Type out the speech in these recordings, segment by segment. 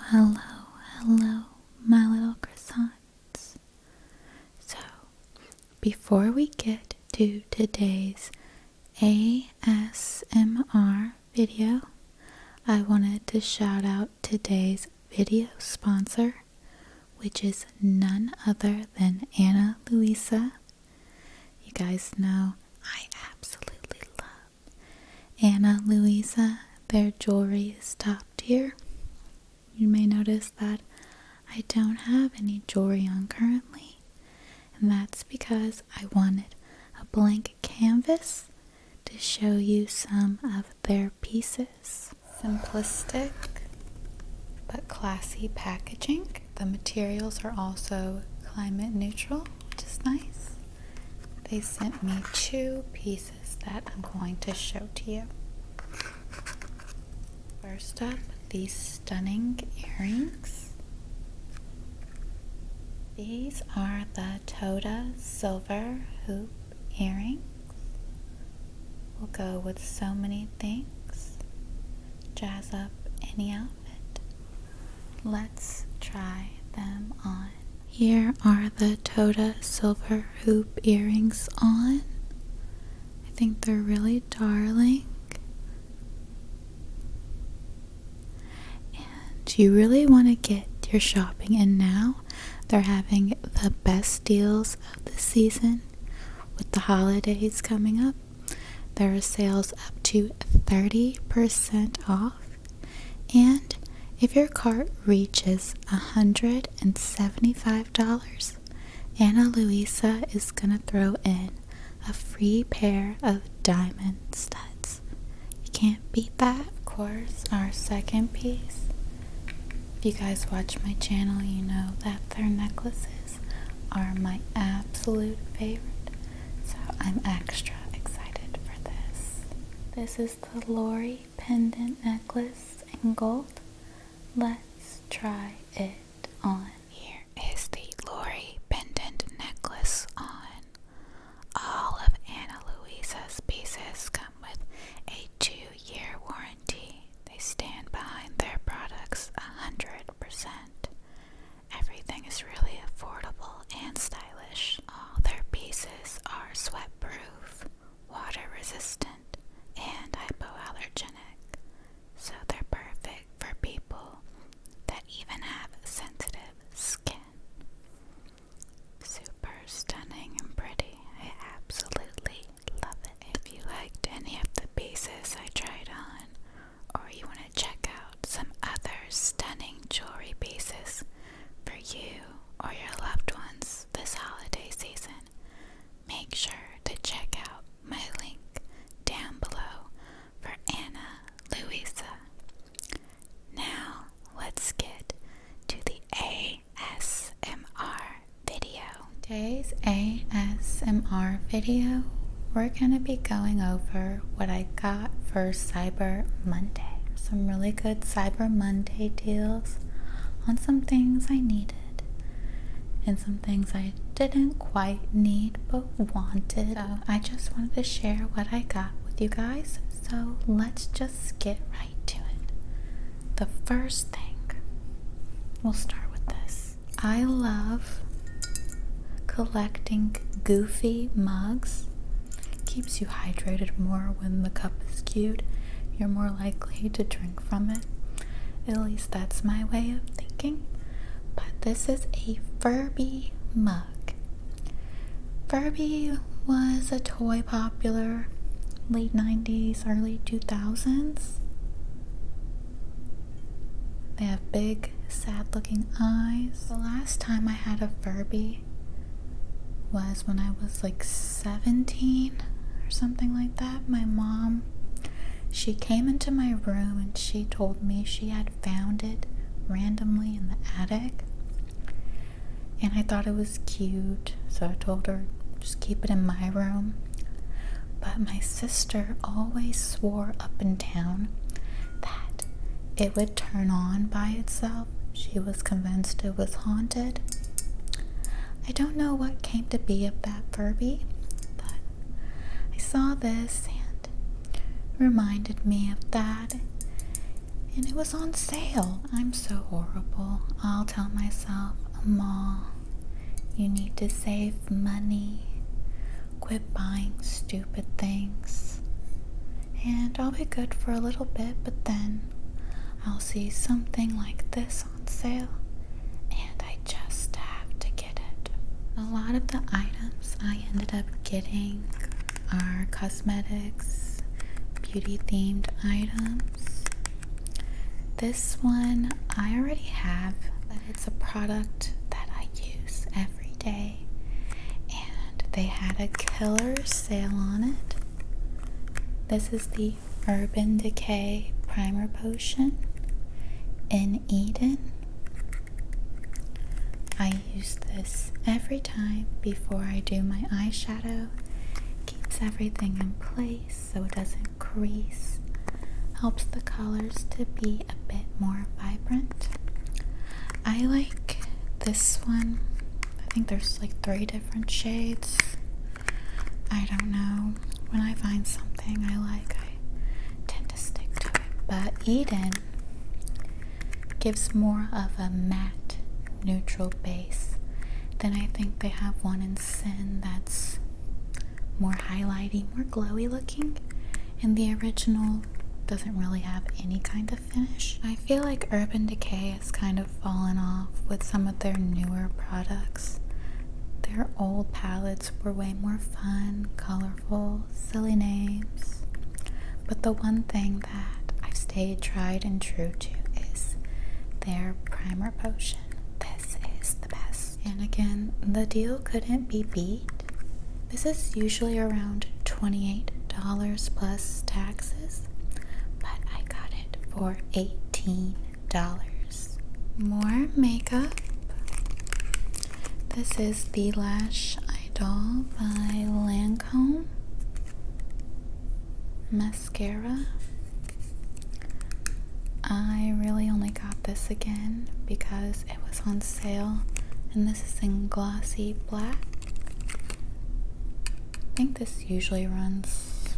Hello, my little croissants. So, before we get to today's ASMR video, I wanted to shout out today's video sponsor, which is none other than Louisa. You guys know I absolutely love Louisa. Their jewelry is top tier. You may notice that I don't have any jewelry on currently, and that's because I wanted a blank canvas to show you some of their pieces. Simplistic but classy packaging. The materials are also climate neutral, which is nice. They sent me 2 pieces that I'm going to show to you. First up, these stunning earrings. These are the Toda silver hoop earrings. Will go with so many things. Jazz up any outfit. Let's try them on. Here are the Toda silver hoop earrings on. I think they're really darling. You really want to get your shopping in now. They're having the best deals of the season with the holidays coming up. There are sales up to 30% off, and if your cart reaches $175, Louisa is gonna throw in a free pair of diamond studs. You can't beat that. Of course, our second piece. If you guys watch my channel, you know that their necklaces are my absolute favorite, so I'm extra excited for this. This is the Lori pendant necklace in gold. Let's try it on. Here is the Lori pendant necklace on. All of Louisa's pieces come with a 2-year warranty. They stand behind their products 100%. Everything is really affordable and stylish. All their pieces are sweat-proof, water-resistant, and hypoallergenic, so they're perfect for people that even have sensitive skin. Super stunning and pretty. I absolutely love it. If you liked any of the pieces I tried on, or you want to check out some other stunning jewelry pieces for you or your loved ones this holiday season, make sure to check out my link down below for Louisa. Now let's get to the ASMR video. Today's ASMR video, we're going to be going over what I got for Cyber Monday. Some really good Cyber Monday deals on some things I needed and some things I didn't quite need but wanted. So I just wanted to share what I got with you guys. So let's just get right to it. The first thing, we'll start with this. I love collecting goofy mugs. Keeps you hydrated more when the cup is cute. You're more likely to drink from it. At least that's my way of thinking. But this is a Furby mug. Furby was a toy popular late 90s, early 2000s. They have big, sad-looking eyes. The last time I had a Furby was when I was like 17 or something like that. My mom, she came into my room and she told me she had found it randomly in the attic. And I thought it was cute, so I told her, just keep it in my room. But my sister always swore up and down that it would turn on by itself. She was convinced it was haunted. I don't know what came to be of that Furby, but I saw this and reminded me of that. and it was on sale. I'm so horrible. I'll tell myself, Ma, you need to save money. Quit buying stupid things. And I'll be good for a little bit, but then I'll see something like this on sale, and I just have to get it. A lot of the items I ended up getting are cosmetics, beauty-themed items. This one I already have, but it's a product that I use every day, and they had a killer sale on it. This is the Urban Decay Primer Potion in Eden. I use this every time before I do my eyeshadow. Keeps everything in place so it doesn't crease. Helps the colors to be a bit more vibrant. I like this one. I think there's like 3 different shades. I don't know. When I find something I like, I tend to stick to it. But Eden gives more of a matte, neutral base. Then I think they have one in Sin that's more highlighty, more glowy looking. And the original doesn't really have any kind of finish. I feel like Urban Decay has kind of fallen off with some of their newer products. Their old palettes were way more fun, colorful, silly names. But the one thing that I've stayed tried and true to is their primer potion. This is the best. And again, the deal couldn't be beat. This is usually around $28 plus taxes, but I got it for $18. More makeup. This is the Lash Idol by Lancome mascara. I really only got this again because it was on sale, and this is in glossy black. I think this usually runs,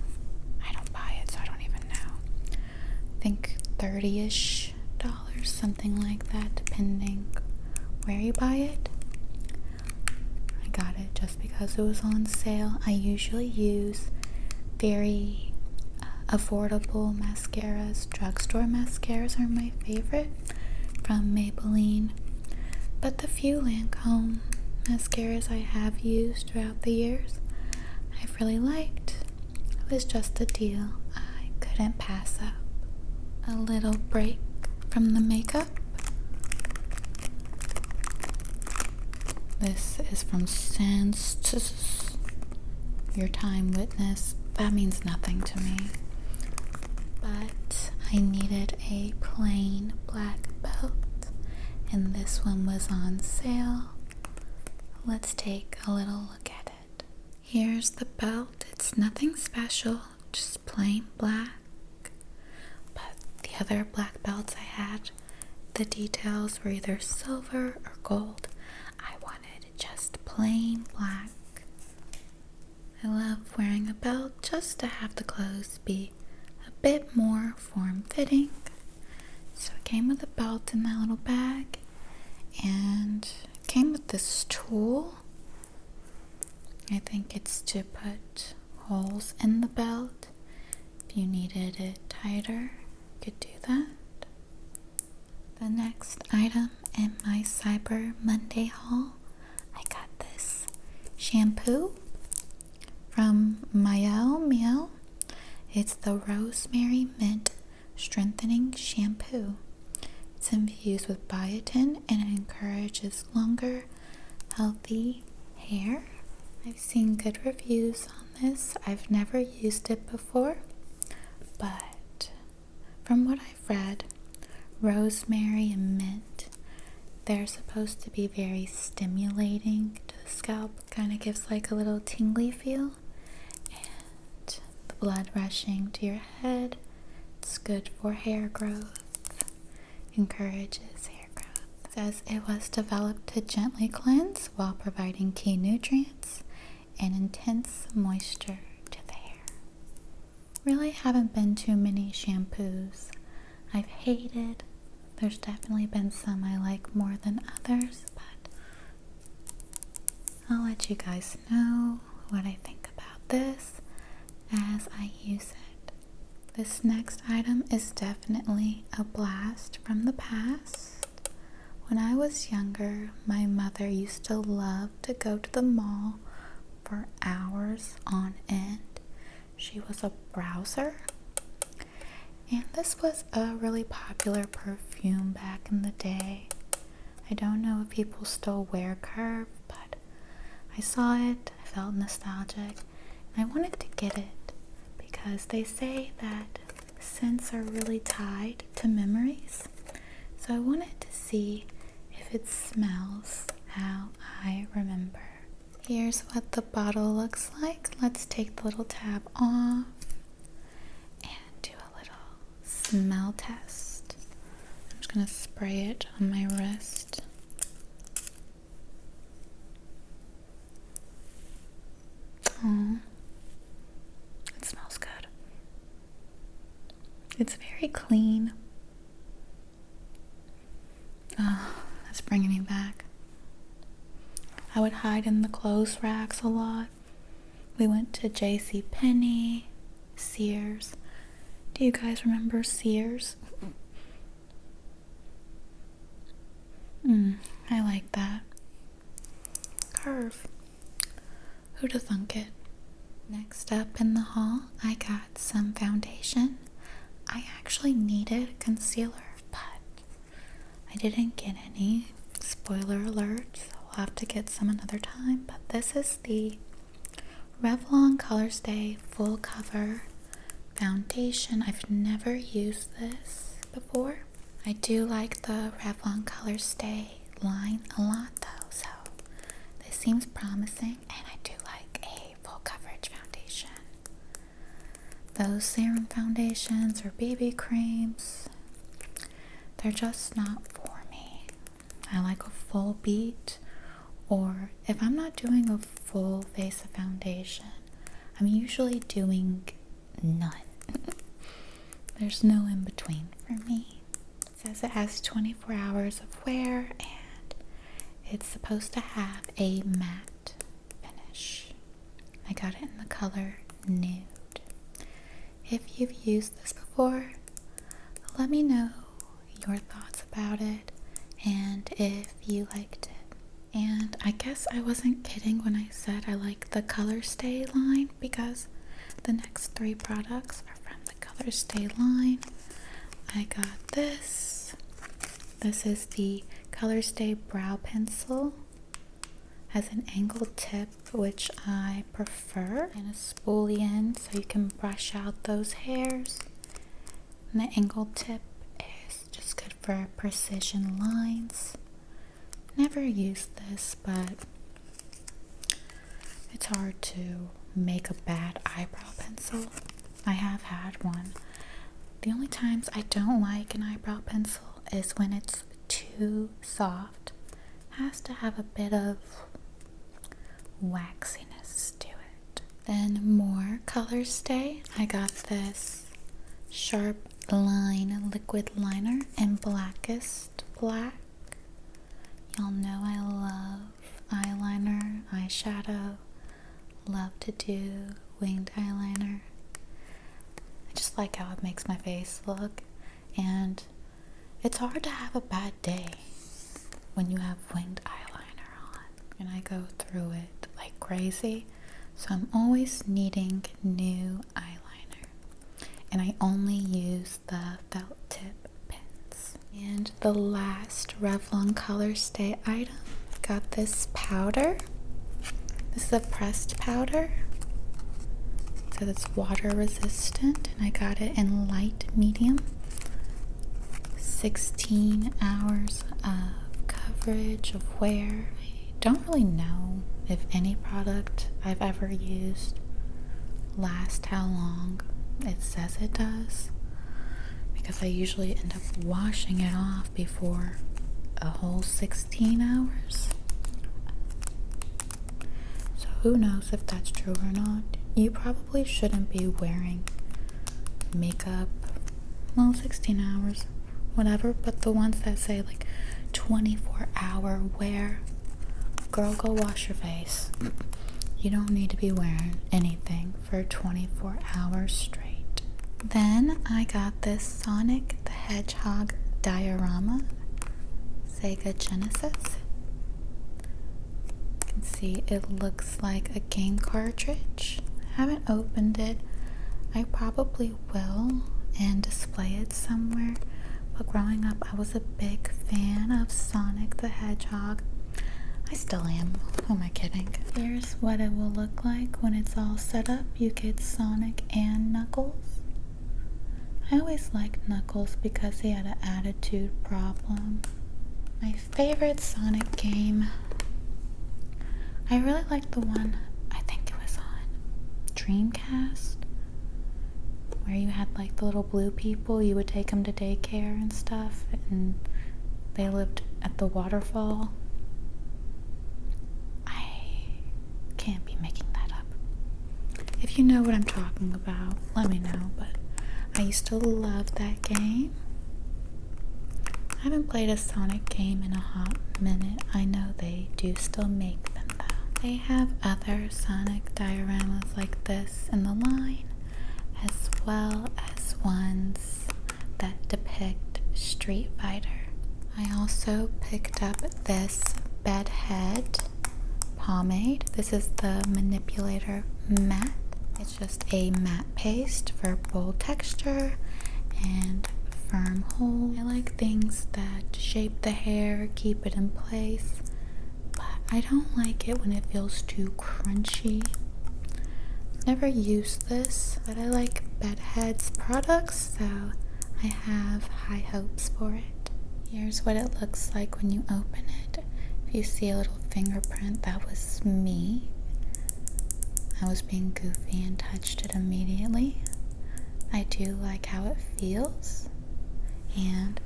I don't buy it so I don't even know, I think $30-ish, something like that, depending where you buy it. I got it just because it was on sale. I usually use very affordable mascaras. Drugstore mascaras are my favorite from Maybelline, but the few Lancome mascaras I have used throughout the years I've really liked. It was just a deal I couldn't pass up. A little break from the makeup. This is from Sense, Your Time Witness. That means nothing to me, but I needed a plain black belt, and this one was on sale. Let's take a little look at it. Here's the belt. It's nothing special, just plain black. But the other black belts I had, the details were either silver or gold. I wanted just plain black. I love wearing a belt just to have the clothes be a bit more form-fitting. So it came with a belt in that little bag, and it came with this tool. I think it's to put holes in the belt. If you needed it tighter, you could do that. The next item in my Cyber Monday haul, I got this shampoo from Miel. It's the Rosemary Mint Strengthening Shampoo. It's infused with biotin and it encourages longer, healthy hair. I've seen good reviews on this. I've never used it before, but from what I've read, rosemary and mint, they're supposed to be very stimulating to the scalp. Kind of gives like a little tingly feel, and the blood rushing to your head. It's good for hair growth, encourages hair growth. It says it was developed to gently cleanse while providing key nutrients and intense moisture to the hair. Really haven't been too many shampoos I've hated. There's definitely been some I like more than others, but I'll let you guys know what I think about this as I use it. This next item is definitely a blast from the past. When I was younger, my mother used to love to go to the mall for hours on end. She was a browser, and this was a really popular perfume back in the day. I don't know if people still wear Curve, but I saw it, I felt nostalgic, and I wanted to get it because they say that scents are really tied to memories. So I wanted to see if it smells how I remember. Here's what the bottle looks like. Let's take the little tab off and do a little smell test. I'm just gonna spray it on my wrist. Oh, it smells good. It's very clean. Oh, that's bringing me back. I would hide in the clothes racks a lot. We went to JCPenney, Sears. Do you guys remember Sears? I like that. Curve. Who'da thunk it? Next up in the haul, I got some foundation. I actually needed concealer, but I didn't get any. Spoiler alert, so I'll have to get some another time. But this is the Revlon Color Stay Full Cover Foundation. I've never used this before. I do like the Revlon Color Stay line a lot though, so this seems promising, and I do like a full coverage foundation. Those serum foundations or BB creams, they're just not for me. I like a full beat, or if I'm not doing a full face of foundation, I'm usually doing none. There's no in between for me. It says it has 24 hours of wear, and it's supposed to have a matte finish. I got it in the color Nude. If you've used this before, let me know your thoughts about it and if you liked it. And I guess I wasn't kidding when I said I like the Color Stay line, because the next 3 products are from the Color Stay line. I got this. This is the Color Stay Brow Pencil. Has an angled tip, which I prefer, and a spoolie end so you can brush out those hairs. And the angled tip is just good for precision lines. Never used this, but it's hard to make a bad eyebrow pencil. I have had one. The only times I don't like an eyebrow pencil is when it's too soft. It has to have a bit of waxiness to it. Then more Color Stay. I got this Sharp Line liquid liner in Blackest Black. Y'all know I love eyeliner, eyeshadow, love to do winged eyeliner. I just like how it makes my face look, and it's hard to have a bad day when you have winged eyeliner on, and I go through it like crazy, so I'm always needing new eyeliner, and I only use the felt tip pens. And the last Revlon Color Stay item, I got this powder. This is a pressed powder. It says it's water resistant, and I got it in light medium. 16 hours of coverage of wear. I don't really know if any product I've ever used lasts how long it says it does, because I usually end up washing it off before a whole 16 hours. So who knows if that's true or not. You probably shouldn't be wearing makeup well, 16 hours, whatever, but the ones that say like 24-hour wear, girl, go wash your face. You don't need to be wearing anything for 24 hours straight. Then I got this Sonic the Hedgehog diorama, Sega Genesis. You can see it looks like a game cartridge. I haven't opened it. I probably will and display it somewhere. But growing up, I was a big fan of Sonic the Hedgehog. I still am. Who am I kidding? Here's what it will look like when it's all set up. You get Sonic and Knuckles. I always liked Knuckles because he had an attitude problem. My favorite Sonic game, I really liked the one, I think it was on Dreamcast, where you had like the little blue people. You would take them to daycare and stuff, and they lived at the waterfall. Can't be making that up. If you know what I'm talking about, let me know, but I used to love that game. I haven't played a Sonic game in a hot minute. I know they do still make them though. They have other Sonic dioramas like this in the line, as well as ones that depict Street Fighter. I also picked up this bedhead pomade. This is the Manipulator Matte. It's just a matte paste for bold texture and firm hold. I like things that shape the hair, keep it in place, but I don't like it when it feels too crunchy. Never used this, but I like Bedhead's products, so I have high hopes for it. Here's what it looks like when you open it. If you see a little fingerprint, that was me. I was being goofy and touched it immediately. I do like how it feels, and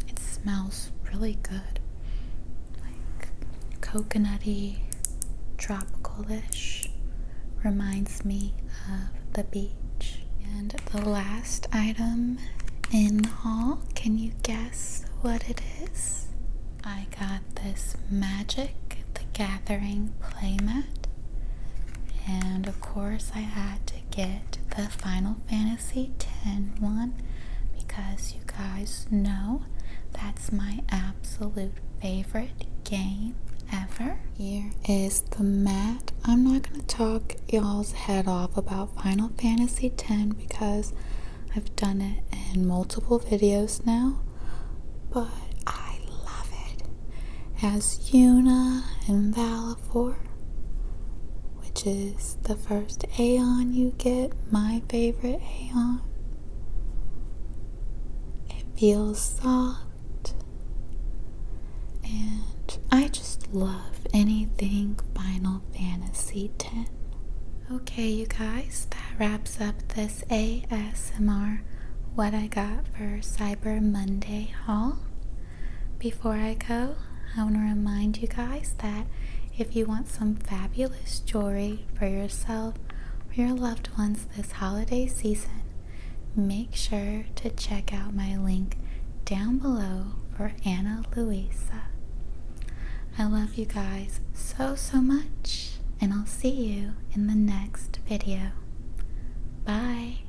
it smells really good. Like coconutty, tropical-ish. Reminds me of the beach. And the last item in the haul, can you guess what it is? I got this Magic the Gathering playmat, and of course I had to get the Final Fantasy X one because you guys know that's my absolute favorite game ever. Here is the mat. I'm not going to talk y'all's head off about Final Fantasy X because I've done it in multiple videos now, but as Yuna and Valifor, which is the first Aeon you get, my favorite Aeon. It feels soft, and I just love anything Final Fantasy X. Okay, you guys, that wraps up this ASMR What I Got for Cyber Monday haul. Before I go, I want to remind you guys that if you want some fabulous jewelry for yourself or your loved ones this holiday season, make sure to check out my link down below for Ana Louisa. I love you guys so much, and I'll see you in the next video. Bye!